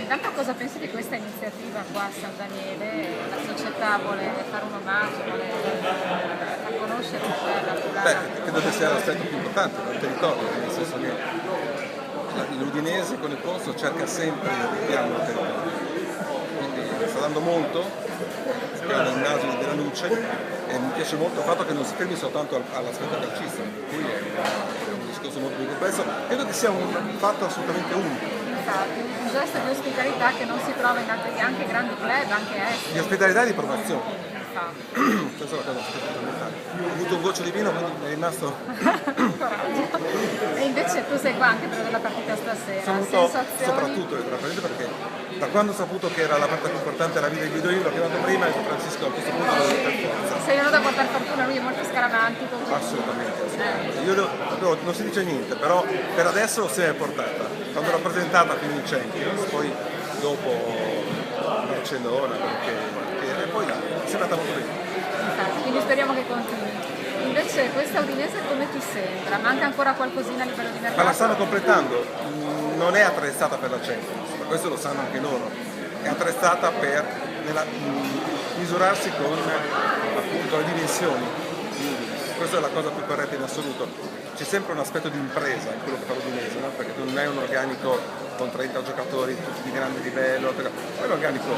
intanto cosa pensi di questa iniziativa qua a San Daniele? La società vuole fare un omaggio, vuole far conoscere un po' la Beh, cultura. credo che sia l'aspetto più importante del territorio, nel senso che l'Udinese con il posto cerca sempre il richiamo del territorio. Quindi sta dando molto, spiegando l'immagine della luce e mi piace molto il fatto che non si fermi soltanto all'aspetto calcistico, per cui è un discorso molto più complesso. Credo che sia un fatto assolutamente unico. Infatti, un gesto di ospitalità che non si trova in altri anche grandi club, anche Di esteri. ospitalità e di promozione. Infatti. Questa è la cosa fondamentale. Ho avuto un goccio di vino, quindi mi è rimasto. Coraggio. E invece tu sei qua anche per vedere la partita stasera. Sono venuto Sensazioni? soprattutto per la partita perché da quando ho saputo che era la partita più importante la vita di Guido, l'ho chiamato prima e ho detto Francisco a questo punto devo per forza. Sei venuto a portare fortuna, lui è molto scaramantico. Assolutamente. Io non si dice niente, però per adesso l'ho sempre portata. Quando l'ho presentata fino in Champions, poi dopo Barcellona, e poi è sembrata molto bene. Infatti, quindi speriamo che continui. Invece questa Udinese come ti sembra? Manca ancora qualcosina a livello di Ma la mercato? stanno completando, non è attrezzata per la Champions, ma questo lo sanno anche loro, è attrezzata per misurarsi con appunto le dimensioni. Questa è la cosa più corretta in assoluto. C'è sempre un aspetto di impresa in quello che fa l'Udinese, no? Perché non è un organico con 30 giocatori tutti di grande livello, è un organico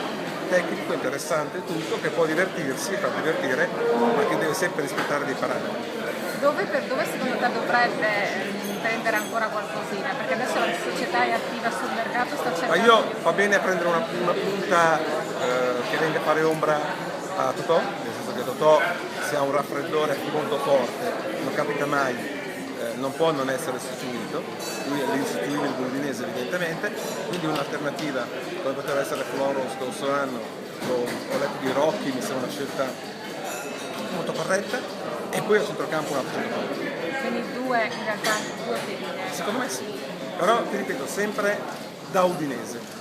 tecnico, interessante, tutto, che può divertirsi, far divertire, ma che deve sempre rispettare dei parametri. Dove secondo te dovrebbe prendere ancora qualcosina? Perché adesso la società è attiva sul mercato, sta Ma cercando io di... va bene a prendere una punta che venga a fare ombra a Totò, nel senso che Totò se ha un raffreddore molto forte, non capita mai, non può non essere sostituito, lui è l'insostituibile dell'Udinese evidentemente, quindi un'alternativa come poteva essere Floro lo scorso anno, ho letto di Rocchi, mi sembra una scelta molto corretta, e poi a centrocampo un altro giocatore. Quindi due, in realtà due figlie. Secondo me sì, però ti ripeto, sempre da Udinese.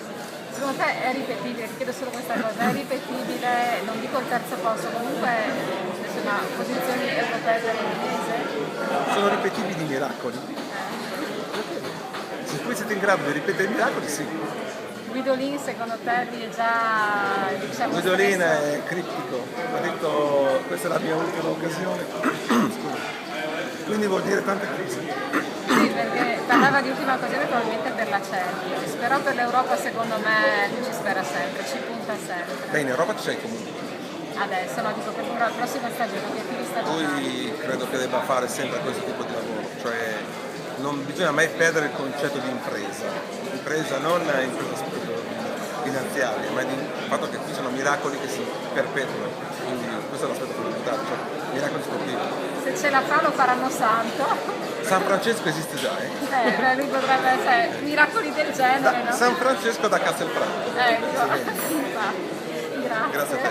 Secondo te è ripetibile, ti chiedo solo questa cosa, è ripetibile, non dico il terzo posto, comunque insomma, posizioni europee per l'Udinese? Sono ripetibili i miracoli. Se voi siete in grado di ripetere i miracoli, sì. Guidolin secondo te lì è già diciamo Guidolin stesso? è criptico, ha detto questa è la mia ultima occasione. Scusa. Quindi vuol dire tante cose. Sì, perché parlava di ultima occasione probabilmente per la Champions, però per l'Europa secondo me lui ci spera sempre, ci punta sempre. Beh, in Europa ci sei comunque. Adesso no, dico per la prossima stagione, obiettivi stagionali. Lui credo che debba fare sempre questo tipo di lavoro, cioè non bisogna mai perdere il concetto di impresa non impresa finanziaria, ma il fatto che qui sono miracoli che si perpetuano, quindi questo è l'aspetto fondamentale, cioè miracoli sportivi. Se ce la fa lo faranno santo. San Francesco esiste già, Beh, lui potrebbe essere miracoli del genere, no? San Francesco da Castelfranco. Ecco, infatti. Grazie. Grazie a te.